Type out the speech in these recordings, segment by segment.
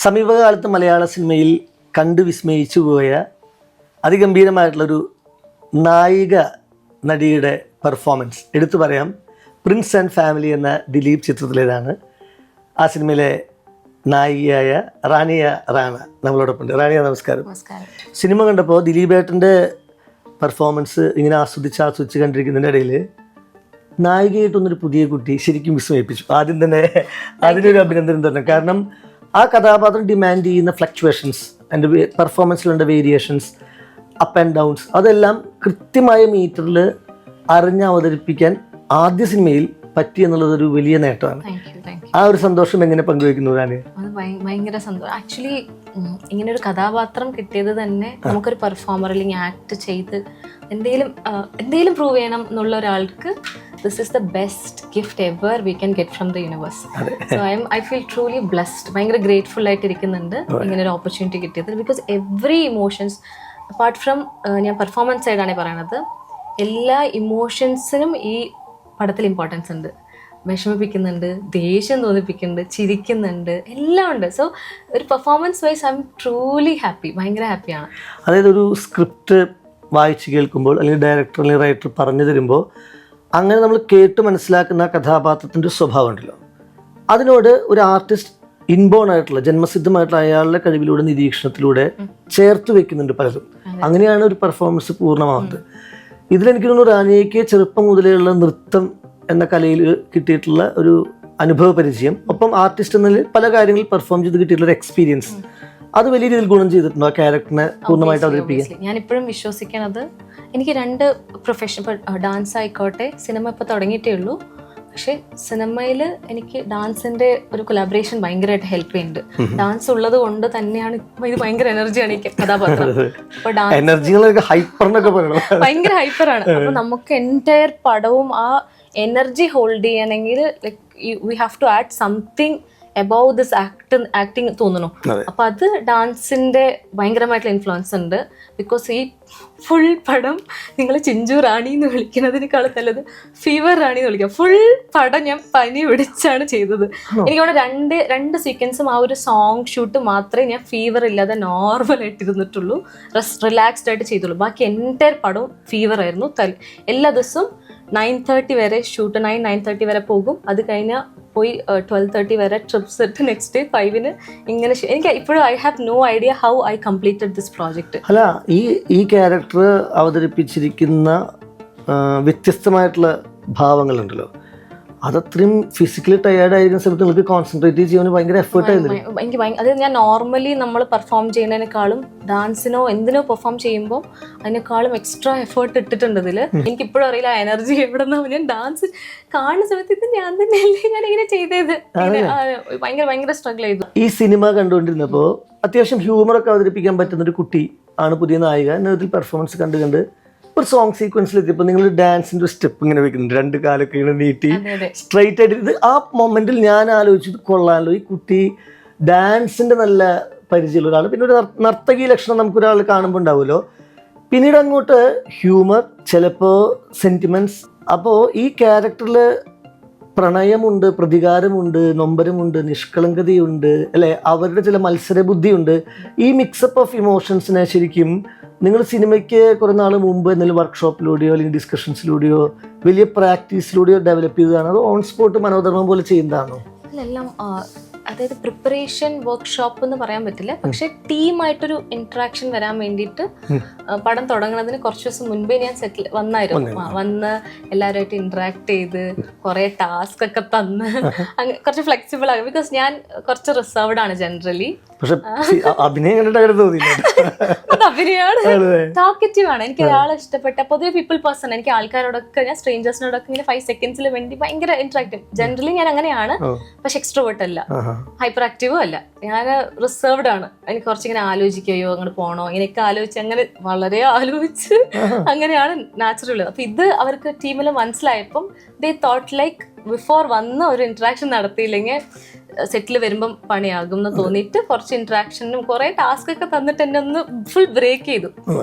സമീപകാലത്ത് മലയാള സിനിമയിൽ കണ്ടു വിസ്മയിച്ചു പോയ അതിഗംഭീരമായിട്ടുള്ളൊരു നായിക നടിയുടെ പെർഫോമൻസ് എടുത്തു പറയാം. പ്രിൻസ് ആൻഡ് ഫാമിലി എന്ന ദിലീപ് ചിത്രത്തിലേതാണ്. ആ സിനിമയിലെ നായികയായ റാണിയ റാണ നമ്മളോടൊപ്പം ഉണ്ട്. റാണിയ നമസ്കാരം. സിനിമ കണ്ടപ്പോൾ ദിലീപേട്ടൻ്റെ പെർഫോമൻസ് ഇങ്ങനെ ആസ്വദിച്ച് കണ്ടിരിക്കുന്നതിൻ്റെ ഇടയിൽ നായികയായിട്ടൊന്നൊരു പുതിയ കുട്ടി ശരിക്കും വിസ്മയിപ്പിച്ചു. ആദ്യം തന്നെ അതിനൊരു അഭിനന്ദനം തന്നെ. കാരണം ആ കഥാപാത്രം ഡിമാൻഡ് ചെയ്യുന്ന ഫ്ലക്ച്വേഷൻസ്, എൻ്റെ പെർഫോമൻസിലുള്ള വേരിയേഷൻസ്, അപ്പ് ആൻഡ് ഡൗൺസ്, അതെല്ലാം കൃത്യമായ മീറ്ററിൽ അറിഞ്ഞ് അവതരിപ്പിക്കാൻ ആദ്യ സിനിമയിൽ പറ്റി എന്നുള്ളതൊരു വലിയ നേട്ടമാണ്. ആ ഒരു സന്തോഷം എങ്ങനെ പങ്കുവെക്കുന്നു? ഞാൻ അത് ഭയങ്കര സന്തോഷം. ആക്ച്വലി ഇങ്ങനെ ഒരു കഥാപാത്രം കിട്ടിയത് തന്നെ നമുക്കൊരു പെർഫോമർ അല്ലെങ്കിൽ ആക്ട് ചെയ്ത് എന്തെങ്കിലും പ്രൂവ് ചെയ്യണം എന്നുള്ള ഒരാൾക്ക് this is the best gift ever we can get from the universe. So I feel truly blessed. ഭയങ്കര ഗ്രേറ്റ്ഫുൾ ആയിട്ടിരിക്കുന്നുണ്ട് ഇങ്ങനെ ഒരു ഓപ്പർച്യൂണിറ്റി കിട്ടിയത്. Because every emotions apart from ഞാൻ പെർഫോമൻസ് സൈഡാണ് പറയണത്, എല്ലാ ഇമോഷൻസിനും ഈ പടത്തിൽ ഇമ്പോർട്ടൻസ് ഉണ്ട്. വിഷമിപ്പിക്കുന്നുണ്ട്, ദേഷ്യം തോന്നിപ്പിക്കുന്നുണ്ട്, ചിരിക്കുന്നുണ്ട്, എല്ലാം ഉണ്ട്. സോ ഒരു performance wise I M truly happy, ഭയങ്കര ഹാപ്പിയാണ്. അതായത് ഒരു സ്ക്രിപ്റ്റ് വായിച്ച് കേൾക്കുമ്പോൾ അല്ലെങ്കിൽ ഡയറക്ടർ അല്ലെങ്കിൽ റൈറ്റർ പറഞ്ഞു തരുമ്പോൾ അങ്ങനെ നമ്മൾ കേട്ട് മനസ്സിലാക്കുന്ന കഥാപാത്രത്തിൻ്റെ സ്വഭാവം ഉണ്ടല്ലോ, അതിനോട് ഒരു ആർട്ടിസ്റ്റ് ഇൻബോൺ ആയിട്ടുള്ള ജന്മസിദ്ധമായിട്ടുള്ള അയാളുടെ കഴിവിലൂടെ നിരീക്ഷണത്തിലൂടെ ചേർത്ത് വെക്കുന്നുണ്ട് പലതും. അങ്ങനെയാണ് ഒരു പെർഫോമൻസ് പൂർണ്ണമാവുന്നത്. ഇതിലെനിക്ക് തോന്നുന്നു റാണിയയ്ക്ക് ചെറുപ്പം മുതലേയുള്ള നൃത്തം എന്ന കലയിൽ കിട്ടിയിട്ടുള്ള ഒരു അനുഭവ പരിചയം, ഒപ്പം ആർട്ടിസ്റ്റ് എന്നതിൽ പല കാര്യങ്ങളിൽ പെർഫോം ചെയ്ത് കിട്ടിയിട്ടുള്ള ഒരു എക്സ്പീരിയൻസ്, അത് വലിയ രീതിയിൽ ഗുണം ചെയ്തിട്ടുണ്ടോ ആ ക്യാരക്ടറിനെ പൂർണ്ണമായിട്ട് അവതരിപ്പിക്കാൻ? ഞാൻ ഇപ്പോഴും വിശ്വസിക്കണത് എനിക്ക് രണ്ട് പ്രൊഫഷൻ, ഇപ്പോൾ ഡാൻസ് ആയിക്കോട്ടെ, സിനിമ ഇപ്പോൾ തുടങ്ങിയിട്ടേ ഉള്ളൂ, പക്ഷെ സിനിമയിൽ എനിക്ക് ഡാൻസിന്റെ ഒരു കൊലാബറേഷൻ ഭയങ്കരമായിട്ട് ഹെൽപ്പ് ചെയ്യുന്നുണ്ട്. ഡാൻസ് ഉള്ളത് കൊണ്ട് തന്നെയാണ് ഇത് ഭയങ്കര എനർജിയാണ് ഈ കഥാപാത്രം. അപ്പൊ ഭയങ്കര ഹൈപ്പറാണ്. അപ്പൊ നമുക്ക് എൻറ്റയർ പടവും ആ എനർജി ഹോൾഡ് ചെയ്യണമെങ്കിൽ like we have to add something above this acting തോന്നുന്നു. അപ്പൊ അത് ഡാൻസിന്റെ ഭയങ്കരമായിട്ടുള്ള ഇൻഫ്ലുവൻസ് ഉണ്ട്. ബിക്കോസ് ഈ ഫുൾ പടം നിങ്ങൾ ചിഞ്ചു റാണി എന്ന് വിളിക്കുന്നതിനേക്കാളും നല്ലത് ഫീവർ റാണി എന്ന് വിളിക്കാം. ഫുൾ പടം ഞാൻ പനി പിടിച്ചാണ് ചെയ്തത്. എനിക്കവിടെ രണ്ട് സീക്വൻസും ആ ഒരു സോങ് ഷൂട്ട് മാത്രമേ ഞാൻ ഫീവർ ഇല്ലാതെ നോർമലായിട്ട് ഇരുന്നിട്ടുള്ളൂ, റിലാക്സ്ഡ് ആയിട്ട് ചെയ്തുള്ളൂ. ബാക്കി എൻറ്റയർ പടവും ഫീവർ ആയിരുന്നു. എല്ലാ ദിവസവും 9:30 വരെ ഷൂട്ട്, 9:30 വരെ പോകും. അത് കഴിഞ്ഞാൽ പോയി 12:30 വരെ ട്രിപ്സ് ഇട്ട് നെക്സ്റ്റ് ഡേ 5 ഇങ്ങനെ. എനിക്ക് ഇപ്പോഴും I have no idea how I completed this project. അല്ല, ഈ ക്യാരക്ടർ അവതരിപ്പിച്ചിരിക്കുന്ന വ്യത്യസ്തമായിട്ടുള്ള ഭാവങ്ങളുണ്ടല്ലോ, അതത്രയും ഫിസിക്കലി ടയേർഡ് ആയിരിക്കുന്ന സമയത്ത് നിങ്ങൾക്ക് കോൺസെൻട്രേറ്റ് ചെയ്യാൻ ഭയങ്കര എഫേർട്ട് ആയിരുന്നു. എനിക്ക് അത് ഞാൻ നോർമലി നമ്മൾ പെർഫോം ചെയ്യുന്നതിനേക്കാളും ഡാൻസിനോ എന്തിനോ പെർഫോം ചെയ്യുമ്പോൾ അതിനേക്കാളും എക്സ്ട്രാ എഫേർട്ട് ഇട്ടിട്ടുണ്ട് ഇതിൽ. എനിക്കിപ്പോഴും അറിയില്ല എനർജി എവിടെ നിന്നാണ്. ഞാൻ ഡാൻസ് കാണുന്ന സമയത്ത് ഇത് ഞാൻ തന്നെയല്ലേ ഞാൻ ഇങ്ങനെ ചെയ്തത്. ഭയങ്കര സ്ട്രഗിൾ ചെയ്തു. ഈ സിനിമ കണ്ടുകൊണ്ടിരുന്നപ്പോൾ അത്യാവശ്യം ഹ്യൂമറൊക്കെ അവതരിപ്പിക്കാൻ പറ്റുന്ന ഒരു കുട്ടി ആണ് പുതിയ നായിക. എന്നതിൽ പെർഫോമൻസ് കണ്ട് ഒരു സോങ് സീക്വൻസിൽ എത്തിയപ്പോൾ നിങ്ങൾ ഡാൻസിൻ്റെ ഒരു സ്റ്റെപ്പ് ഇങ്ങനെ വെക്കുന്നുണ്ട്, 2 കാലൊക്കെ ഇങ്ങനെ നീട്ടി സ്ട്രൈറ്റ് ആയിട്ട്. ഇത് ആ മൊമെന്റിൽ ഞാൻ ആലോചിച്ചത് കൊള്ളാമല്ലോ, ഈ കുട്ടി ഡാൻസിൻ്റെ നല്ല പരിചയമുള്ള ഒരാൾ. പിന്നെ ഒരു നർത്തകി ലക്ഷണം നമുക്കൊരാൾ കാണുമ്പോൾ ഉണ്ടാവുമല്ലോ. പിന്നീട് അങ്ങോട്ട് ഹ്യൂമർ, ചിലപ്പോൾ സെൻറ്റിമെൻറ്റ്സ്. അപ്പോൾ ഈ ക്യാരക്ടറിൽ പ്രണയമുണ്ട്, പ്രതികാരമുണ്ട്, നൊമ്പരമുണ്ട്, നിഷ്കളങ്കതയുണ്ട്, അല്ലേ, അവരുടെ ചില മത്സരബുദ്ധിയുണ്ട്. ഈ മിക്സപ്പ് ഓഫ് ഇമോഷൻസിനെ ശരിക്കും നിങ്ങൾ സിനിമയ്ക്ക് കുറേ നാൾ മുമ്പ് എന്തെങ്കിലും വർക്ക്ഷോപ്പിലൂടെയോ അല്ലെങ്കിൽ ഡിസ്കഷൻസിലൂടെയോ വലിയ പ്രാക്ടീസിലൂടെയോ ഡെവലപ്പ് ചെയ്തതാണോ, അതോ ഓൺ സ്പോട്ട് മനോധർമ്മം പോലെ ചെയ്യുന്നതാണോ? എല്ലാം അതായത് പ്രിപ്പറേഷൻ വർക്ക്ഷോപ്പ് എന്ന് പറയാൻ പറ്റില്ല, പക്ഷെ ടീമായിട്ടൊരു ഇന്ററാക്ഷൻ വരാൻ വേണ്ടിയിട്ട് പടം തുടങ്ങുന്നതിന് കുറച്ച് ദിവസം മുൻപേ ഞാൻ വന്ന് എല്ലാവരുമായിട്ട് ഇന്ററാക്ട് ചെയ്ത് കുറെ ടാസ്ക് ഒക്കെ തന്ന് കുറച്ച് ഫ്ലെക്സിബിൾ ആകും. ബിക്കോസ് ഞാൻ കുറച്ച് റിസർവ്ഡ് ആണ് ജനറലി. അഭിനയാണ്, ടോക്കറ്റീവ് ആണ്. എനിക്ക് ഒരാളെ ഇഷ്ടപ്പെട്ട പൊതുവെ പീപ്പിൾ പേഴ്സൺ. എനിക്ക് ആൾക്കാരോടൊക്കെ, ഞാൻ സ്ട്രേഞ്ചേഴ്സിനോടൊക്കെ ഇങ്ങനെ 5 സെക്കൻഡ്സിൽ വേണ്ടി ഭയങ്കര ഇന്ററാക്റ്റീവ്. ജനറലി ഞാൻ അങ്ങനെയാണ്, പക്ഷെ എക്സ്ട്രോവേർട്ട് അല്ല, ഹൈപ്പർ ആക്റ്റീവും അല്ല. ഞാൻ റിസർവ്ഡ് ആണ്. എനിക്ക് കുറച്ചിങ്ങനെ ആലോചിക്കുകയോ അങ്ങോട്ട് പോകണോ ഇങ്ങനെയൊക്കെ ആലോചിച്ച് അങ്ങനെ വളരെ ആലോചിച്ച് അങ്ങനെയാണ് നാച്ചുറൽ. അപ്പൊ ഇത് അവർക്ക് ടീമിൽ മനസ്സിലായപ്പം ദേ തോട്ട് ലൈക്ക് ബിഫോർ വന്ന് ഒരു ഇന്ററാക്ഷൻ നടത്തിയില്ലെങ്കിൽ സെറ്റിൽ വരുമ്പം പണിയാകും എന്ന് തോന്നിയിട്ട് കുറച്ച് ഇന്ററാക്ഷനും കുറെ ടാസ്ക് ഒക്കെ തന്നിട്ട് എന്നെ ഒന്ന് ഫുൾ ബ്രേക്ക് ചെയ്തു.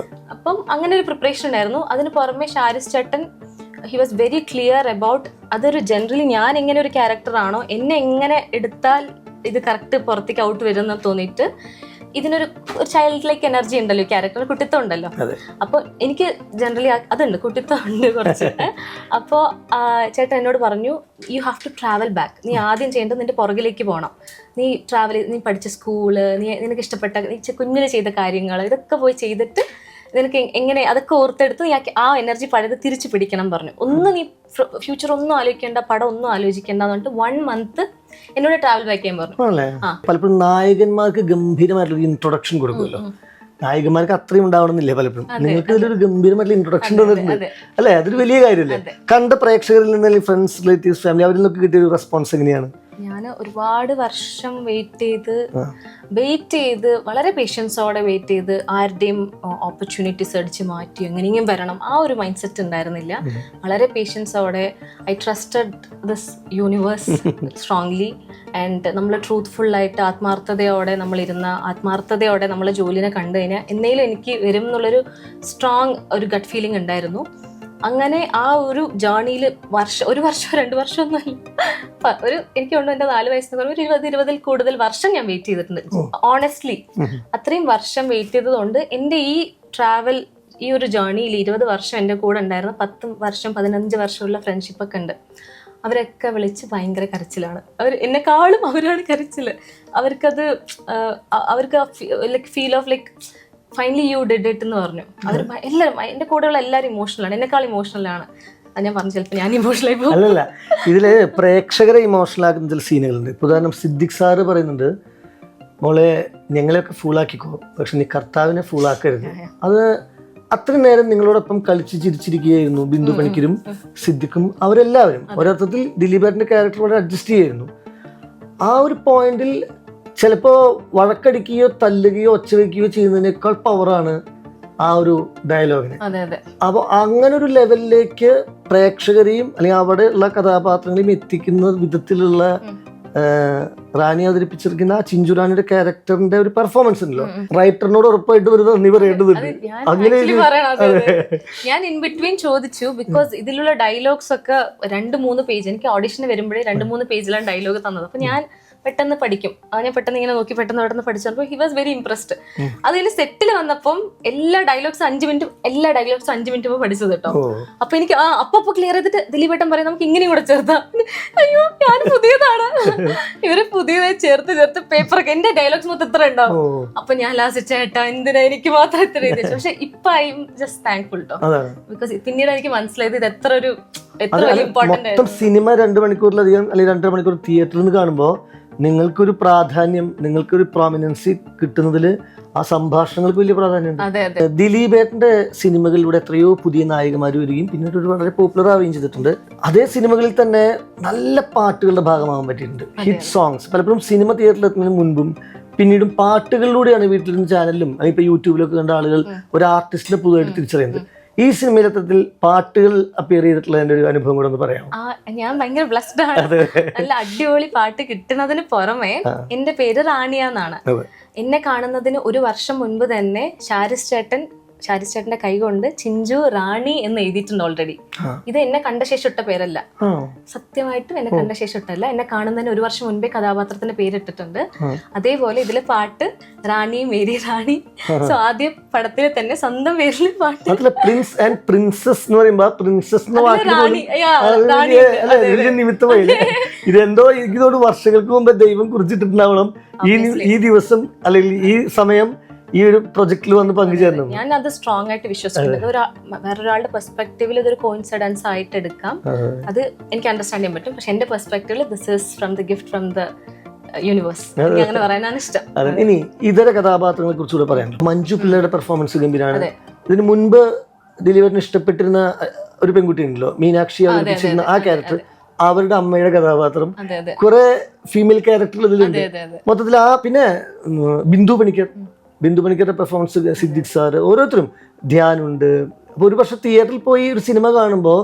അപ്പം അങ്ങനെ ഒരു പ്രിപ്പറേഷൻ ഉണ്ടായിരുന്നു. അതിന് പുറമെ ഷാരിസ് ചേട്ടൻ he was very clear about അതൊരു ജനറലി ഞാൻ എങ്ങനെ ഒരു ക്യാരക്ടറാണോ, എന്നെ എങ്ങനെ എടുത്താൽ ഇത് കറക്റ്റ് പുറത്തേക്ക് ഔട്ട് വരുമെന്ന് തോന്നിയിട്ട് ഇതിനൊരു ചൈൽഡ് ലൈക്ക് എനർജി ഉണ്ടല്ലോ ക്യാരക്ടർ, കുട്ടിത്തം ഉണ്ടല്ലോ. അപ്പോൾ എനിക്ക് ജനറലി അതുണ്ട്, കുട്ടിത്തം ഉണ്ട് കുറച്ച്. അപ്പോൾ ചേട്ടൻ എന്നോട് പറഞ്ഞു, you have to travel back. നീ ആദ്യം ചെയ്യേണ്ടത് നിന്റെ പുറകിലേക്ക് പോകണം. നീ ട്രാവൽ ചെയ്ത് നീ പഠിച്ച സ്കൂള്, നിനക്ക് ഇഷ്ടപ്പെട്ട കുഞ്ഞിന് ചെയ്ത കാര്യങ്ങൾ, ഇതൊക്കെ പോയി ചെയ്തിട്ട് നിനക്ക് എങ്ങനെ അതൊക്കെ ഓർത്തെടുത്ത് നീ ആ എനർജി പഴയത് തിരിച്ചു പിടിക്കണം പറഞ്ഞു. ഒന്ന് നീ ഫ്യൂച്ചർ ഒന്നും ആലോചിക്കേണ്ട, പടം ഒന്നും ആലോചിക്കേണ്ട എന്ന് പറഞ്ഞിട്ട് 1 month എന്നോട് ട്രാവൽ ബാക്ക് ചെയ്യാൻ പറഞ്ഞു. പലപ്പോഴും നായകന്മാർക്ക് ഗംഭീരമായിട്ടുള്ള ഇൻട്രൊഡക്ഷൻ കൊടുക്കുമല്ലോ, നായകന്മാർക്ക് അത്രയും ഉണ്ടാവണമെന്നില്ല പലപ്പോഴും. നിങ്ങൾക്ക് ഇതിലൊരു ഗംഭീരമായിട്ടുള്ള ഇൻട്രൊഡക്ഷൻ തന്നിട്ടുണ്ട് അല്ലേ? അതൊരു വലിയ കാര്യമല്ലേ? കണ്ട പ്രേക്ഷകരിൽ നിന്ന്, ഫ്രണ്ട്സ്, റിലേറ്റീവ്സ്, ഫാമിലി, അവരിൽ നിന്നൊക്കെ കിട്ടിയ ഒരു റെസ്പോൺസ് എങ്ങനെയാണ്? ഞാൻ ഒരുപാട് വർഷം വെയിറ്റ് ചെയ്ത് വളരെ പേഷ്യൻസോടെ വെയിറ്റ് ചെയ്ത് ആരുടെയും ഓപ്പർച്യൂണിറ്റീസ് അടിച്ച് മാറ്റി എങ്ങനെയും വരണം ആ ഒരു മൈൻഡ് സെറ്റ് ഉണ്ടായിരുന്നില്ല. വളരെ പേഷ്യൻസോടെ I trusted this universe strongly and നമ്മൾ ട്രൂത്ത്ഫുള്ളായിട്ട് ആത്മാർത്ഥതയോടെ ആത്മാർത്ഥതയോടെ നമ്മൾ ജോലിനെ കണ്ടു കഴിഞ്ഞാൽ എന്നേലും എനിക്ക് വരും എന്നുള്ളൊരു സ്ട്രോങ് ഒരു ഗട്ട് ഫീലിംഗ് ഉണ്ടായിരുന്നു. അങ്ങനെ ആ ഒരു ജേർണിയിൽ ഒരു വർഷം 2 വർഷം ഒന്നുമല്ല, എനിക്ക് കൊണ്ട് എൻ്റെ 4 വയസ്സിന് ഒരു 20-20 കൂടുതൽ വർഷം ഞാൻ വെയിറ്റ് ചെയ്തിട്ടുണ്ട്. ഓണസ്റ്റ്ലി അത്രയും വർഷം വെയിറ്റ് ചെയ്തതുകൊണ്ട് എൻ്റെ ഈ ട്രാവൽ, ഈ ഒരു ജേർണിയിൽ 20 വർഷം എൻ്റെ കൂടെ ഉണ്ടായിരുന്ന 10 വർഷം 15 വർഷമുള്ള ഫ്രണ്ട്ഷിപ്പൊക്കെ ഉണ്ട്. അവരൊക്കെ വിളിച്ച് ഭയങ്കര കരച്ചിലാണ്. എന്നെക്കാളും അവരാണ് കരച്ചില്. അവർക്ക് like feel of like finally you did it എന്ന് പറഞ്ഞു. അവർ എല്ലാവരും, എൻ്റെ കൂടെയുള്ള എല്ലാവരും ഇമോഷണലാണ്, എന്നെക്കാൾ ഇമോഷണലാണ്. അത് ഞാൻ പറഞ്ഞു, ചിലപ്പോൾ ഞാൻ ഇമോഷണലായി പോകും. അല്ലല്ല, ഇതില് പ്രേക്ഷകരെ ഇമോഷണൽ ആക്കുന്ന ചില സീനുകളുണ്ട്. ഇപ്പോൾ ഉദാഹരണം സിദ്ദിഖ് സാറ് പറയുന്നുണ്ട്, മോളെ ഞങ്ങളെയൊക്കെ ഫുള്ളാക്കിക്കോ, പക്ഷെ നീ കർത്താവിനെ ഫുള്ളാക്കരുത്. അത് അത്രയും നേരം നിങ്ങളോടൊപ്പം കളിച്ച് ചിരിച്ചിരിക്കുകയായിരുന്നു ബിന്ദു പണിക്കരും സിദ്ദിഖും, അവരെല്ലാവരും. ഒരർത്ഥത്തിൽ ദിലീപേട്ടൻ്റെ ക്യാരക്ടറോട് അഡ്ജസ്റ്റ് ചെയ്യായിരുന്നു. ആ ഒരു പോയിന്റിൽ ചിലപ്പോൾ വഴക്കടിക്കുകയോ തല്ലുകയോ ഒച്ച വയ്ക്കുകയോ ചെയ്യുന്നതിനേക്കാൾ പവറാണ് ആ ഒരു ഡയലോഗിന്. അപ്പോൾ അങ്ങനെ ഒരു ലെവലിലേക്ക് പ്രേക്ഷകരെയും അല്ലെങ്കിൽ അവിടെ ഉള്ള കഥാപാത്രങ്ങളെയും എത്തിക്കുന്ന വിധത്തിലുള്ള റാണി അവതരിപ്പിച്ചിരിക്കുന്ന ആ ചിഞ്ചു റാണിയുടെ ക്യാരക്ടറിന്റെ ഒരു പെർഫോമൻസ് ഉണ്ടല്ലോ, റൈറ്ററിനോട് ഉറപ്പായിട്ട് ഒരു നന്ദി പറയേണ്ടതുണ്ട്. അങ്ങനെ ഞാൻ ഇൻ ബിറ്റ്വീൻ ചോദിച്ചു, ബിക്കോസ് ഇതിലുള്ള ഡയലോഗ്സ് ഒക്കെ 2-3 പേജ്, എനിക്ക് ഓഡിഷന് വരുമ്പോഴേ 2-3 പേജിലാണ് ഡയലോഗ് തന്നത്. അപ്പൊ ഞാൻ പെട്ടെന്ന് പഠിക്കും, ഞാൻ പെട്ടെന്ന് ഇങ്ങനെ നോക്കി പെട്ടെന്ന് പഠിച്ചപ്പോൾ ഹി വാസ് വെരി ഇംപ്രസ്ഡ്. അതിൽ സെറ്റിൽ വന്നപ്പം എല്ലാ ഡയലോഗ്സും 5 മിനിറ്റ് പഠിച്ചത് കേട്ടോ. അപ്പൊ എനിക്ക് അപ്പൊ ക്ലിയർ ചെയ്തിട്ട് ദിലീപേട്ടൻ പറയും നമുക്ക് ഇങ്ങനെയും കൂടെ ചേർത്താം. അയ്യോ ഞാൻ പുതിയതാണ്, ഇവര് പുതിയതായി ചേർത്ത് പേപ്പറൊക്കെ എന്റെ ഡയലോഗ്സ് മൊത്തം എത്ര ഉണ്ടാവും. അപ്പൊ ഞാൻ ലാസ്റ്റ് ചേട്ടാ എന്തിനാ എനിക്ക് മാത്രം ഇത്ര എഴുതി. പക്ഷെ ഇപ്പൊ ഐ എം ജസ്റ്റ് താങ്ക്ഫുൾ കേട്ടോ, ബിക്കോസ് പിന്നീട് എനിക്ക് മനസ്സിലായത് ഇത് എത്ര വലിയ ഇമ്പോർട്ടന്റ് ആയിരുന്നു. സിനിമ 2 മണിക്കൂറിലധികം അല്ലെങ്കിൽ 2.5 മണിക്കൂർ തിയേറ്ററിൽ നിന്ന് കാണുമ്പോൾ നിങ്ങൾക്കൊരു പ്രാധാന്യം, നിങ്ങൾക്കൊരു പ്രോമിനൻസി കിട്ടുന്നതിൽ ആ സംഭാഷണങ്ങൾക്ക് വലിയ പ്രാധാന്യമുണ്ട്. ദിലീപേട്ടന്റെ സിനിമകളിലൂടെ എത്രയോ പുതിയ നായകന്മാർ വരികയും പിന്നീട് ഒരു വളരെ പോപ്പുലർ ആവുകയും ചെയ്തിട്ടുണ്ട്. അതേ സിനിമകളിൽ തന്നെ നല്ല പാട്ടുകളുടെ ഭാഗമാകാൻ പറ്റിയിട്ടുണ്ട്, ഹിറ്റ് സോങ്സ്. പലപ്പോഴും സിനിമ തിയേറ്ററിൽ എത്തുന്നതിന് മുൻപും പിന്നീടും പാട്ടുകളിലൂടെയാണ് വീട്ടിലിരുന്ന് ചാനലിലും അല്ലെങ്കിൽ ഇപ്പോൾ യൂട്യൂബിലൊക്കെ കണ്ട ആളുകൾ ഒരു ആർട്ടിസ്റ്റിനെ പുതുതായിട്ട് തിരിച്ചറിയുന്നത്. ഈ സിനിമയിൽ അത്തരത്തിൽ പാട്ടുകൾ അപ്പിയർ ചെയ്തിട്ടുള്ളതിന്റെ ഒരു അനുഭവം കൂടെ ഒന്ന് പറയാമോ? ഞാൻ ഭയങ്കര ബ്ലസ്ഡ് ആണ്. നല്ല അടിപൊളി പാട്ട് കിട്ടുന്നതിന് പുറമെ എന്റെ പേര് റാണിയാന്നാണ്. എന്നെ കാണുന്നതിന് 1 വർഷം മുൻപ് തന്നെ ഷാരിസ് ചേട്ടന്റെ കൈ കൊണ്ട് ചിഞ്ചു റാണി എന്ന് എഴുതിയിട്ടുണ്ട് ഓൾറെഡി. ഇത് എന്നെ കണ്ട ശേഷം ഇട്ട പേരല്ല, സത്യമായിട്ടും എന്നെ കണ്ട ശേഷം ഇട്ടല്ല. എന്നെ കാണുന്നതിന് 1 വർഷം മുൻപേ കഥാപാത്രത്തിന്റെ പേരിട്ടിട്ടുണ്ട്. അതേപോലെ ഇതിലെ പാട്ട് റാണി മേരി റാണി. സോ ആദ്യ പടത്തിൽ തന്നെ സ്വന്തം പേരിൽ പാട്ട്. പ്രിൻസ് ആൻഡ് പ്രിൻസസ് എന്ന് പറയുമ്പോ പ്രിൻസസ് നിമിത്തമായി ഇതെന്തോ എനിക്കോട് വർഷങ്ങൾക്ക് മുമ്പ് ദൈവം കുറിച്ചിട്ടുണ്ടാവണം ഈ ദിവസം അല്ലെങ്കിൽ ഈ സമയം ഈ ഒരു പ്രൊജക്റ്റിൽ വന്ന് പങ്കുചേർന്നു. ഞാൻ അത് സ്ട്രോങ് ആയിട്ട് വിശ്വസിക്കുന്നത് വേറൊരാളുടെ പെർസ്പെക്ടീവിൽ ഇതൊരു കോയിൻസിഡൻസ് ആയിട്ട് എടുക്കാം, അത് എനിക്ക് അണ്ടർസ്റ്റാൻഡ് ചെയ്യാൻ പറ്റും. പക്ഷെ എന്റെ പെർസ്പെക്ടീവിൽ this is from the gift from the universe, അങ്ങനെ പറയാനാണ് ഇഷ്ടം. ഇനി ഇതര കഥാപാത്രങ്ങളെ കുറിച്ചുകൂടെ പറയാം. മഞ്ജു പിള്ളയുടെ പെർഫോമൻസ് ഗംഭീരമാണ്. ഇതിന് മുൻപ് ദിലീപേട്ടന് ഇഷ്ടപ്പെട്ടിരുന്ന ഒരു പെൺകുട്ടി ഉണ്ടല്ലോ, മീനാക്ഷി അവതരിപ്പിച്ചിരുന്ന ആ ക്യാരക്ടർ, അവരുടെ അമ്മയുടെ കഥാപാത്രം, കുറെ ഫീമെയിൽ ക്യാരക്ടർ ഇതിലുണ്ട് മൊത്തത്തിൽ. പിന്നെ ബിന്ദു പണിക്കരുടെ പെർഫോമൻസ്, സിദ്ദിഖ് സാറ്, ഓരോരുത്തരും, ധ്യാനുണ്ട്. അപ്പോൾ ഒരു പക്ഷെ തിയേറ്ററിൽ പോയി ഒരു സിനിമ കാണുമ്പോൾ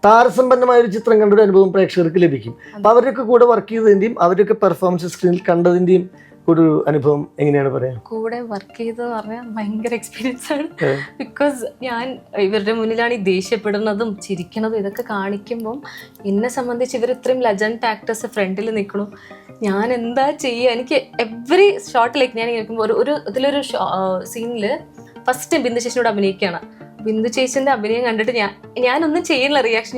താരസമ്പന്നമായ ഒരു ചിത്രം കണ്ടൊരു അനുഭവം പ്രേക്ഷകർക്ക് ലഭിക്കും. അപ്പോൾ അവരുടെയൊക്കെ കൂടെ വർക്ക് ചെയ്തതിൻ്റെയും അവരുടെയൊക്കെ പെർഫോമൻസ് സ്ക്രീനിൽ കണ്ടതിൻ്റെയും ഒരു അനുഭവം എങ്ങനെയാണ് പറയാം? കൂടെ വർക്ക് ചെയ്തെന്ന് പറഞ്ഞാൽ ഭയങ്കര എക്സ്പീരിയൻസ് ആണ്. ബിക്കോസ് ഞാൻ ഇവരുടെ മുന്നിലാണ് ഈ ദേഷ്യപ്പെടുന്നതും ചിരിക്കുന്നതും ഇതൊക്കെ കാണിക്കുമ്പം എന്നെ സംബന്ധിച്ച് ഇവർ ഇത്രയും ലെജൻഡ് ആക്ടേഴ്സ് ഫ്രണ്ടിൽ നിൽക്കണു. ഞാൻ എന്താ ചെയ്യുക? എനിക്ക് എവറി ഷോട്ടിലേക്ക് ഞാൻ കേൾക്കുമ്പോൾ ഇതിലൊരു സീനിൽ ഫസ്റ്റ് ബിന്ദു ചേച്ചിയോട് അഭിനയിക്കുകയാണ്. ബിന്ദു ചേച്ചിന്റെ അഭിനയം കണ്ടിട്ട് ഞാനൊന്നും ചെയ്യില്ല, റിയാക്ഷൻ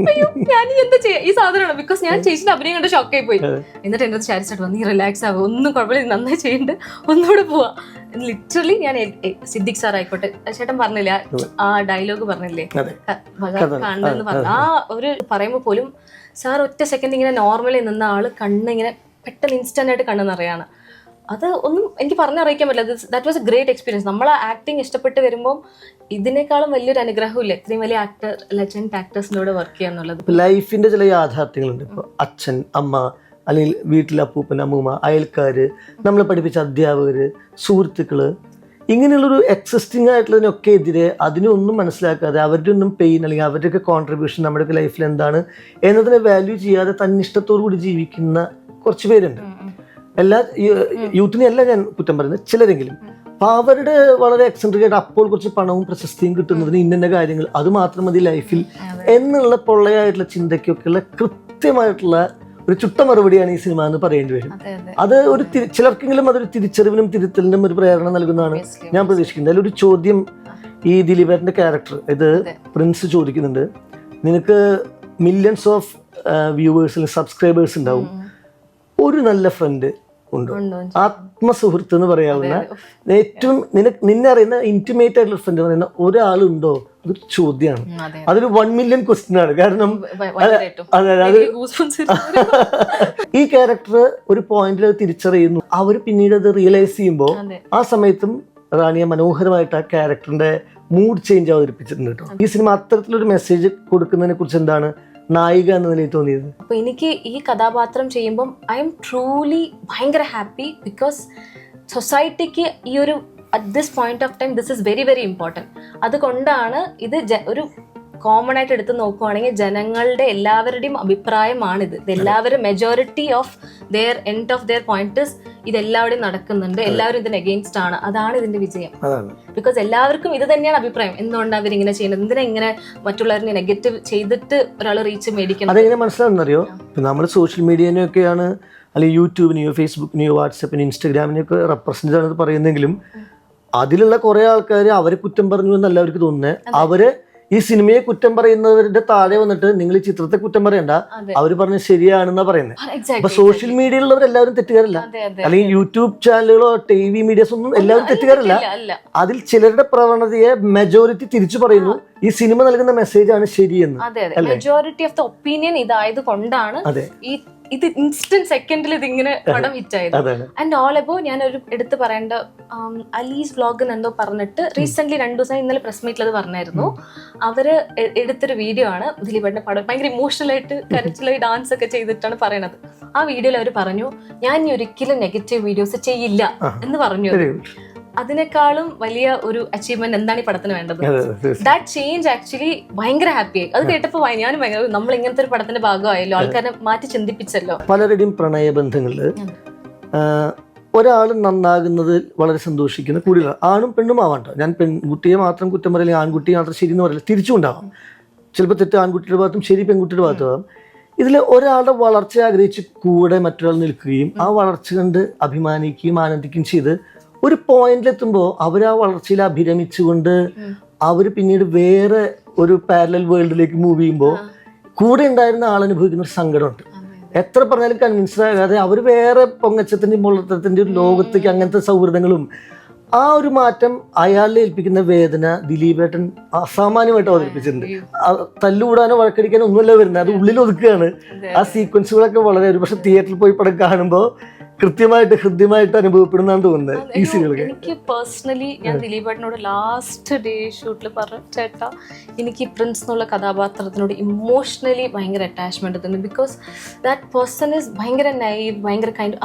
അയ്യോ ഞാൻ എന്താ ചെയ്യാ ഈ സാധനമാണ്. ബിക്കോസ് ഞാൻ ചേച്ചിന്റെ അഭിനയം കണ്ട് ഷോക്കായി പോയി. എന്നിട്ട് എൻ്റെ അടുത്ത് ശാരിച്ചായിട്ട് വന്നു, നീ റിലാക്സ് ആവുക, ഒന്നും കുഴപ്പമില്ല, നന്നായി ചെയ്യുന്നുണ്ട്, ഒന്നുകൂടെ പോവാ. ലിറ്ററലി ഞാൻ സിദ്ദിഖ് സാർ ആയിക്കോട്ടെ, ചേട്ടൻ പറഞ്ഞില്ല ആ ഡയലോഗ് പറഞ്ഞില്ലേ കണ്ണെന്ന് പറഞ്ഞു, ആ ഒരു പറയുമ്പോൾ പോലും സാർ ഒറ്റ സെക്കൻഡ് ഇങ്ങനെ നോർമലി നിന്ന ആള് കണ്ണിങ്ങനെ പെട്ടെന്ന് ഇൻസ്റ്റന്റ് ആയിട്ട് കണ്ണ് നിറയാണ്. അത് ഒന്നും എനിക്ക് പറഞ്ഞറിയിക്കാൻ പറ്റില്ല. That was A great experience. നമ്മൾ ആ ആക്ടിങ് ഇഷ്ടപ്പെട്ട് വരുമ്പോൾ ഇതിനേക്കാളും വലിയൊരു അനുഗ്രഹമില്ല ഇത്രയും വലിയ ആക്ടർ ലെജൻഡ് ആക്ടേഴ്സിൻ്റെ കൂടെ വർക്ക് ചെയ്യാന്നുള്ളത്. ലൈഫിന്റെ ചില യാഥാർത്ഥ്യങ്ങളുണ്ട്. ഇപ്പോൾ അച്ഛൻ, അമ്മ, അല്ലെങ്കിൽ വീട്ടിലെ അപ്പൂപ്പൻ, അമ്മൂമ്മ, അയൽക്കാര്, നമ്മളെ പഠിപ്പിച്ച അധ്യാപകര്, സുഹൃത്തുക്കള്, ഇങ്ങനെയുള്ളൊരു എക്സിസ്റ്റിംഗ് ആയിട്ടുള്ളതിനൊക്കെ എതിരെ അതിനൊന്നും മനസ്സിലാക്കാതെ അവരുടെ ഒന്നും പെയിൻ അല്ലെങ്കിൽ അവരുടെയൊക്കെ കോൺട്രിബ്യൂഷൻ നമ്മുടെയൊക്കെ ലൈഫിൽ എന്താണ് എന്നതിനെ വാല്യൂ ചെയ്യാതെ തന്നിഷ്ടത്തോടു കൂടി ജീവിക്കുന്ന കുറച്ച് പേരുണ്ട്. എല്ലാ യൂത്തിനെ അല്ല ഞാൻ കുറ്റം പറയുന്നത്, ചിലരെങ്കിലും. അപ്പൊ അവരുടെ വളരെ എക്സെൻട്രിക് ആയിട്ട് അപ്പോൾ കുറച്ച് പണവും പ്രശസ്തിയും കിട്ടുന്നതിന് ഇന്ന കാര്യങ്ങൾ അത് മാത്രം മതി ലൈഫിൽ എന്നുള്ള പൊള്ളയായിട്ടുള്ള ചിന്തയ്ക്കൊക്കെയുള്ള കൃത്യമായിട്ടുള്ള ഒരു ചുട്ട മറുപടിയാണ് ഈ സിനിമ എന്ന് പറയേണ്ടി വരും. അത് ഒരു ചിലർക്കെങ്കിലും അതൊരു തിരിച്ചറിവിനും തിരുത്തലിനും ഒരു പ്രേരണ നൽകുന്നതാണ് ഞാൻ പ്രതീക്ഷിക്കുന്നത്. അതിലൊരു ചോദ്യം ഈ ദിലീപേട്ടൻ്റെ ക്യാരക്ടർ, ഇത് പ്രിൻസ് ചോദിക്കുന്നുണ്ട്, നിനക്ക് മില്യൺസ് ഓഫ് വ്യൂവേഴ്സ്, സബ്സ്ക്രൈബേഴ്സ് ഉണ്ടാവും, ഒരു നല്ല ഫ്രണ്ട് ഉണ്ടോ, ആത്മസുഹൃത്ത് എന്ന് പറയാവുന്ന ഏറ്റവും നിന്നെ അറിയുന്ന ഇന്റിമേറ്റ് ആയിട്ടുള്ള ഫ്രണ്ട് പറയുന്ന ഒരാളുണ്ടോ? അതൊരു ചോദ്യമാണ്. അതൊരു 1 മില്യൺ ക്വസ്റ്റ്യൻ ആണ്. കാരണം ഈ ക്യാരക്ടർ ഒരു പോയിന്റിൽ അത് തിരിച്ചറിയുന്നു, അവർ പിന്നീട് അത് റിയലൈസ് ചെയ്യുമ്പോൾ ആ സമയത്തും റാണിയെ മനോഹരമായിട്ട് ആ ക്യാരക്ടറിന്റെ മൂഡ് ചേഞ്ച് അവതരിപ്പിച്ചിട്ടുണ്ട് കേട്ടോ. ഈ സിനിമ അത്തരത്തിലൊരു മെസ്സേജ് കൊടുക്കുന്നതിനെ കുറിച്ച് എന്താണ് നായിക എന്ന നിലയിൽ തോന്നിയത്? അപ്പൊ എനിക്ക് ഈ കഥാപാത്രം ചെയ്യുമ്പം ഐ എം ട്രൂലി ഭയങ്കര ഹാപ്പി. ബിക്കോസ് സൊസൈറ്റിക്ക് ഈ ഒരു at this point of time this is very very important. അതുകൊണ്ടാണ് ഇത് ഒരു കോമൺ ആയിട്ട് എടുത്ത് നോക്കുവാണെങ്കിൽ ജനങ്ങളുടെ എല്ലാവരുടെയും അഭിപ്രായമാണിത്. ഇതെല്ലാവരും majority of their end of their points ഇതെല്ലാവരുടെയും നടക്കുന്നുണ്ട്. എല്ലാവരും ഇതിന് അഗെയിൻസ്റ്റ് ആണ്. അതാണ് ഇതിന്റെ വിജയം. ബിക്കോസ് എല്ലാവർക്കും ഇത് തന്നെയാണ് അഭിപ്രായം. എന്തുകൊണ്ടാണ് അവരിങ്ങനെ ചെയ്യുന്നത്, എന്തിനാ ഇങ്ങനെ മറ്റുള്ളവരെ നെഗറ്റീവ് ചെയ്തിട്ട് ഒരാൾ റീച്ച് മേടിക്കണം? അതെങ്ങനെ മനസ്സിലാവുന്നറിയോ? നമ്മൾ സോഷ്യൽ മീഡിയനെയൊക്കെയാണ് അല്ലെങ്കിൽ യൂട്യൂബിനെയോ ഫേസ്ബുക്കിനെയോ വാട്സപ്പിനെയോ ഇൻസ്റ്റാഗ്രാമിനെയൊക്കെ റെപ്രസെന്റ് ആണെന്ന് പറയുന്നെങ്കിലും അതിലുള്ള കുറെ ആൾക്കാർ അവരെ കുറ്റം പറഞ്ഞു എന്നല്ല അവർക്ക് തോന്നുന്നത്. അവര് ഈ സിനിമയെ കുറ്റം പറയുന്നവരുടെ താഴെ വന്നിട്ട് നിങ്ങൾ ഈ ചിത്രത്തെ കുറ്റം പറയണ്ട, അവർ പറഞ്ഞ ശരിയാണെന്നാ പറയുന്നത്. അപ്പൊ സോഷ്യൽ മീഡിയയിലുള്ളവരെല്ലാവരും തെറ്റുകാരല്ല, അല്ലെങ്കിൽ യൂട്യൂബ് ചാനലുകളോ TV മീഡിയസ് ഒന്നും എല്ലാവരും തെറ്റുകാരല്ല. അതിൽ ചിലരുടെ പ്രവണതയെ മെജോറിറ്റി തിരിച്ചു പറയുന്നു, ഈ സിനിമ നൽകുന്ന മെസ്സേജ് ആണ് ശരിയെന്ന്. മെജോറിറ്റി ഓഫ് ദ ഒപ്പീനിയൻ ഇതായത് കൊണ്ടാണ് ഇത് ഇൻസ്റ്റന്റ് സെക്കൻഡിൽ ഇതിങ്ങനെ പടം ഹിറ്റായത്. ആൻഡ് ഓൾ അബോ ഞാൻ ഒരു എടുത്ത് പറയേണ്ട അലീസ് വ്ലോഗ് എന്തോ പറഞ്ഞിട്ട് റീസെന്റ് 2 ദിവസം ഇന്നലെ പ്രസ് മീറ്റിൽ അത് പറഞ്ഞായിരുന്നു. അവര് എടുത്തൊരു വീഡിയോ ആണ് ദിലീപേട്ടന്റെ പടം, ഭയങ്കര ഇമോഷണൽ ആയിട്ട് കരച്ചിലായി ഡാൻസ് ഒക്കെ ചെയ്തിട്ടാണ് പറയണത്. ആ വീഡിയോയിൽ അവർ പറഞ്ഞു, ഞാൻ ഇനി ഒരിക്കലും നെഗറ്റീവ് വീഡിയോസ് ചെയ്യില്ല എന്ന് പറഞ്ഞു. അതിനേക്കാളും വലിയ ഒരു അച്ചീവ്മെന്റ് എന്താണ് ഈ പടത്തിന് വേണ്ടത്? ദാറ്റ് ചേഞ്ച് ആക്ച്വലി ഭയങ്കര ഹാപ്പിയായി. അത് കേട്ടപ്പോൾ ഞാനും ഭയങ്കര, നമ്മൾ ഇങ്ങനത്തെ ഒരു പടത്തിന്റെ ഭാഗമായല്ലോ, ആൾക്കാരെ മാറ്റി ചിന്തിപ്പിച്ചല്ലോ. പലരുടെയും പ്രണയബന്ധങ്ങളില് ഒരാൾ നന്നാകുന്നത് വളരെ സന്തോഷിക്കുന്ന കൂടുതൽ ആണും പെണ്ണും ആവാണ്ടോ. ഞാൻ പെൺകുട്ടിയെ മാത്രം കുറ്റം പറയില്ല, ആൺകുട്ടിയെ മാത്രം ശരി എന്ന് പറയില്ല, തിരിച്ചും ഉണ്ടാവാം. ചിലപ്പോൾ തെറ്റ് ആൺകുട്ടിയുടെ ഭാഗത്തും ശരി പെൺകുട്ടിയുടെ ഭാഗത്തും. ഇതിൽ ഒരാളുടെ വളർച്ച ആഗ്രഹിച്ച് കൂടെ മറ്റൊരാൾ നിൽക്കുകയും ആ വളർച്ച കണ്ട് അഭിമാനിക്കുകയും ആനന്ദിക്കുകയും ചെയ്ത് ഒരു പോയിന്റിലെത്തുമ്പോൾ അവർ ആ വളർച്ചയിൽ അഭിരമിച്ചുകൊണ്ട് അവർ പിന്നീട് വേറെ ഒരു പാരലൽ വേൾഡിലേക്ക് മൂവ് ചെയ്യുമ്പോൾ കൂടെ ഉണ്ടായിരുന്ന ആളനുഭവിക്കുന്ന ഒരു സങ്കടമുണ്ട്. എത്ര പറഞ്ഞാലും കൺവിൻസ്ഡ് ആകാതെ അവർ വേറെ പൊങ്ങച്ചത്തിൻ്റെയും പൊള്ളത്തരത്തിൻ്റെ ഒരു ലോകത്തേക്ക് അങ്ങനത്തെ സൗഹൃദങ്ങളും ആ ഒരു മാറ്റം അയാളിൽ ഏൽപ്പിക്കുന്ന വേദന ദിലീപേട്ടൻ അസാമാന്യമായിട്ട് അവതരിപ്പിച്ചിട്ടുണ്ട്. തല്ലുകൂടാനോ വഴക്കടിക്കാനോ ഒന്നുമല്ല വരുന്നത്, അത് ഉള്ളിൽ ഒതുക്കുകയാണ്. ആ സീക്വൻസുകളൊക്കെ വളരെ ഒരു പക്ഷെ തിയേറ്ററിൽ പോയി പടം കാണുമ്പോൾ കൃത്യമായിട്ട് ഹൃദ്യമായിട്ട് അനുഭവപ്പെടുന്നതാണ് തോന്നുന്നത് ഈ സീനുകളൊക്കെ. എനിക്ക് പേഴ്സണലി ഞാൻ ദിലീപേട്ടനോട് ലാസ്റ്റ് ഡേ ഷൂട്ടിൽ പറഞ്ഞു, ചേട്ടാ എനിക്ക് പ്രിൻസ് എന്നുള്ള കഥാപാത്രത്തിനോട് ഇമോഷണലി ഭയങ്കര അറ്റാച്ച്മെന്റ് തോന്നി. ബിക്കോസ് ദാറ്റ് പേഴ്സൺ ഈസ് ഭയങ്കര നൈവ്, ഭയങ്കര കൈൻഡ്.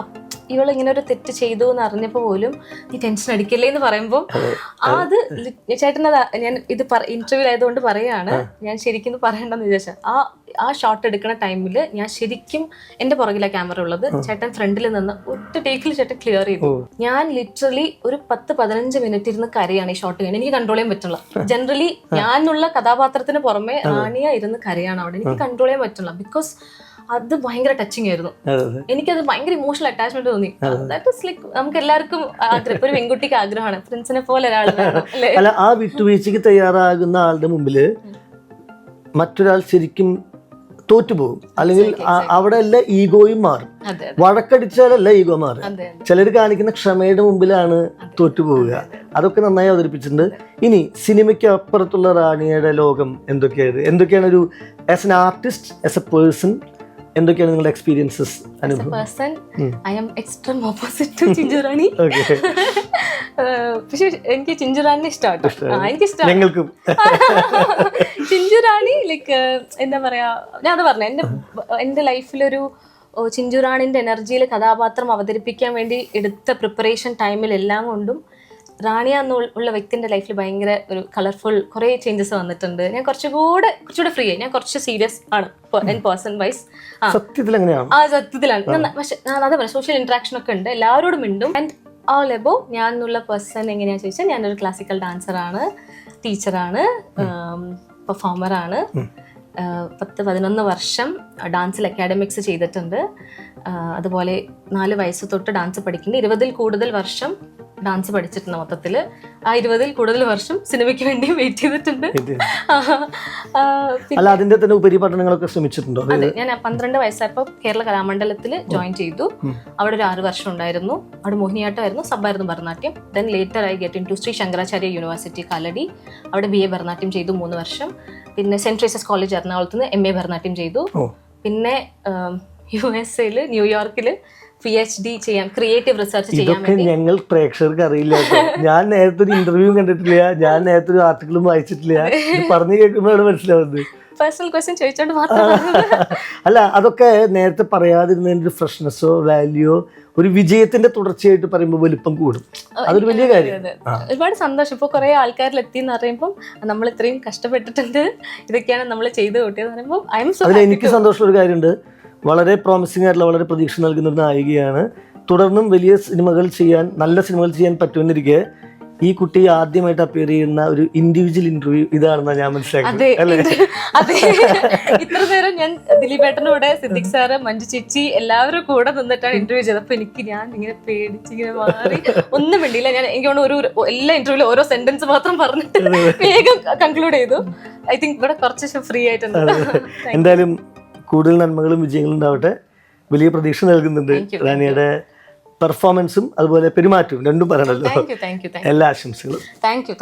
ഇവളിങ്ങനെ ഒരു തെറ്റ് ചെയ്തു എന്ന് അറിഞ്ഞപ്പോൾ പോലും നീ ടെൻഷൻ അടിക്കല്ലേ എന്ന് പറയുമ്പോൾ അത് ചേട്ടനത് ഞാൻ ഇത് ഇന്റർവ്യൂ ആയതുകൊണ്ട് പറയാണ്, ഞാൻ ശരിക്കും പറയണ്ടെന്ന് വിചാരിച്ചാൽ ആ ഷോട്ട് എടുക്കുന്ന ടൈമിൽ ഞാൻ ശരിക്കും എന്റെ പുറകിലെ ക്യാമറ ഉള്ളത്, ചേട്ടൻ ഫ്രണ്ടിൽ നിന്ന് ഒറ്റ ടേക്കിൽ ചേട്ടൻ ക്ലിയർ ചെയ്തു. ഞാൻ ലിറ്ററലി ഒരു 10-15 മിനിറ്റ് ഇരുന്ന് കരയാണ് ഈ ഷോട്ട് കഴിഞ്ഞ്. എനിക്ക് കൺട്രോൾ ചെയ്യാൻ പറ്റില്ല. ജനറലി ഞാനുള്ള കഥാപാത്രത്തിന് പുറമെ റാണിയ ഇരുന്ന് കരയാണ് അവിടെ. എനിക്ക് കൺട്രോൾ ചെയ്യാൻ പറ്റില്ല. ബിക്കോസ് അത് ഭയങ്കര ടച്ചിങ് ആയിരുന്നു. എനിക്കത് ഭയങ്കര ഇമോഷണൽ അറ്റാച്ച്മെന്റ് തോന്നി. ദാറ്റ് ഈസ് ലൈക്ക് നമുക്ക് എല്ലാവർക്കും ആഗ്രഹം, ഒരു പെൺകുട്ടിക്ക് ആഗ്രഹമാണ് പ്രിൻസിനെ പോലെ ഒരാൾ വേണം അല്ലേ. അല്ല, ആ വിട്ടുവീഴ്ചക്ക് തയ്യാറാകുന്ന ആളുടെ മുമ്പിൽ മറ്റൊരാൾ ശരിക്കും തോറ്റുപോകും. അല്ലെങ്കിൽ അവിടെ എല്ലാ ഈഗോയും മാറും. വഴക്കടിച്ചാലല്ല ഈഗോ മാറും. ചിലർ കാണിക്കുന്ന ക്ഷമയുടെ മുമ്പിലാണ് തോറ്റുപോവുക. അതൊക്കെ നന്നായി അവതരിപ്പിച്ചിട്ടുണ്ട്. ഇനി സിനിമയ്ക്ക് അപ്പുറത്തുള്ള റാണിയുടെ ലോകം എന്തൊക്കെയാണ് ഒരു as an artist, as a person എന്തൊക്കെയാണ് നിങ്ങളുടെ എക്സ്പീരിയൻസസ്, അനുഭവം? I am extreme opposite to Chinchu Rani. പക്ഷെ എനിക്ക് ചിഞ്ചു റാണിനെ ഇഷ്ടമാണ്. എനിക്കിഷ്ടം ഞങ്ങൾക്കും ചിഞ്ചു റാണി. ലൈക്ക് എന്താ പറയാ, ഞാൻ അത് പറഞ്ഞ എന്റെ ലൈഫിലൊരു ചിഞ്ചു റാണിന്റെ എനർജിയിൽ കഥാപാത്രം അവതരിപ്പിക്കാൻ വേണ്ടി എടുത്ത പ്രിപ്പറേഷൻ ടൈമിൽ എല്ലാം കൊണ്ടും റാണിയ എന്നുള്ള വ്യക്തിന്റെ ലൈഫിൽ ഭയങ്കര ഒരു കളർഫുൾ കുറെ ചേഞ്ചസ് വന്നിട്ടുണ്ട്. ഞാൻ കുറച്ചുകൂടെ ഫ്രീ ആയി. ഞാൻ കുറച്ച് സീരിയസ് ആണ് പേഴ്സൺ വൈസ്. സത്യത്തിലാണ്. പക്ഷെ അതേ പറയാം, സോഷ്യൽ ഇന്ററാക്ഷൻ ഒക്കെ ഉണ്ട്, എല്ലാവരോടും മിണ്ടും. ആൻഡ് ഓൾ എബോ ഞാൻ എന്നുള്ള പേഴ്സൺ എങ്ങനെയാ ചോദിച്ചാൽ, ഞാനൊരു ക്ലാസിക്കൽ ഡാൻസറാണ്, ടീച്ചറാണ്, പെർഫോമറാണ്. 10-11 വർഷം ഡാൻസിൽ അക്കാഡമിക്സ് ചെയ്തിട്ടുണ്ട്. അതുപോലെ 4 വയസ്സ് തൊട്ട് ഡാൻസ് പഠിക്കുന്നു. 20-ൽ കൂടുതൽ വർഷം ഡാൻസ് പഠിച്ചിട്ടുണ്ട്. മൊത്തത്തില് ആ 20-ൽ കൂടുതൽ വർഷം സിനിമയ്ക്ക് വേണ്ടി വെയിറ്റ് ചെയ്തിട്ടുണ്ട്. അല്ല, അതിന്റെ തന്നെ ഉപരിപഠനങ്ങളൊക്കെ ശ്രമിച്ചിട്ടുണ്ടോ? അതെ, ഞാൻ 12 വയസ്സായപ്പോൾ കേരള കലാമണ്ഡലത്തിൽ ജോയിൻ ചെയ്തു. അവിടെ ഒരു 6 വർഷം ഉണ്ടായിരുന്നു. അവിടെ മോഹിനിയാട്ടമായിരുന്നു, സബ്ബായിരുന്നു Bharatanatyam. Then later I get into Sree Shankaracharya University Kalady. അവിടെ BA ഭരതനാട്യം ചെയ്തു 3 വർഷം. പിന്നെ സെന്റ് ട്രേസസ് കോളേജ് എറണാകുളത്ത് നിന്ന് MA ഭരതനാട്യം ചെയ്തു. പിന്നെ USA ന്യൂയോർക്കിൽ PhD ചെയ്യാൻ, ക്രിയേറ്റീവ് റിസർച്ച് ചെയ്യാൻ വേണ്ടി. ഞങ്ങൾ പ്രേക്ഷകർക്ക് അറിയില്ല. ഞാൻ നേരത്തെ ഒരു ഇന്റർവ്യൂ കണ്ടിട്ടില്ല, ഞാൻ നേരത്തെ ഒരു ആർട്ടിക്കിളും വായിച്ചിട്ടില്ല. പറഞ്ഞു കേൾക്കുമ്പോഴാണ് മനസ്സിലാവുന്നത്. പേഴ്സണൽ ക്വസ്റ്റ്യൻ ചോദിച്ചോണ്ട് മാത്രം. അല്ല, അതൊക്കെ നേരത്തെ പറയാതിരുന്നതിന്റെ ഒരു ഫ്രഷ്നെസ്സോ വാല്യൂയോ ഒരു വിജയത്തിന്റെ തുടർച്ചയായിട്ട് പറയുമ്പോൾ വലിപ്പം കൂടും. അതൊരു വലിയ കാര്യം. ഒരുപാട് സന്തോഷം. ഇപ്പൊ കുറെ ആൾക്കാരിൽ എത്തി എന്ന് പറയുമ്പോൾ നമ്മൾ ഇത്രയും കഷ്ടപ്പെട്ടിട്ടുണ്ട്, ഇതൊക്കെയാണ് നമ്മൾ ചെയ്ത് കൂട്ടിയെന്ന് പറയുമ്പോൾ അതിൽ എനിക്ക് സന്തോഷമുള്ള ഒരു കാര്യമുണ്ട്. വളരെ പ്രോമിസിംഗ് ആയിട്ടുള്ള, വളരെ പ്രതീക്ഷ നൽകുന്ന ഒരു നായികയാണ്. തുടർന്നും വലിയ സിനിമകൾ ചെയ്യാൻ, നല്ല സിനിമകൾ ചെയ്യാൻ പറ്റുമെന്നിരിക്കെ ഈ കുട്ടി ആദ്യമായിട്ട് അപ്പിയർ ചെയ്യുന്ന ഒരു ഇൻഡിവിജ്വൽ ഇന്റർവ്യൂ ഇതാണെന്നാണ് ഞാൻ മനസ്സിലാക്കിയത്. ഇത്ര നേരം ഞാൻ ദിലീപേട്ടൻ്റെ കൂടെ, സിദ്ദിഖ് സാറ്, മഞ്ജു ചേച്ചി എല്ലാവരും കൂടെ നിന്നിട്ടാണ് ഇന്റർവ്യൂ ചെയ്തത്. അപ്പൊ ഞാൻ ഇങ്ങനെ പേടിച്ചിങ്ങനെ മാറി ഒന്നും വേണ്ടിയില്ല. എനിക്ക് എല്ലാ ഇന്റർവ്യൂവിലും ഓരോ സെന്റൻസ് മാത്രം പറഞ്ഞിട്ട് വേഗം കൺക്ലൂഡ് ചെയ്തു. ഐ തിങ്ക് ഇവിടെ കുറച്ച് ഫ്രീ ആയിട്ടുണ്ട്. എന്തായാലും കൂടുതൽ നന്മകളും വിജയങ്ങളും ഉണ്ടാവട്ടെ. വലിയ പ്രതീക്ഷ നൽകുന്നുണ്ട് റാണിയുടെ പെർഫോമൻസും അതുപോലെ പെരുമാറ്റവും രണ്ടും പറയണല്ലോ. എല്ലാ ആശംസകളും. Thank you.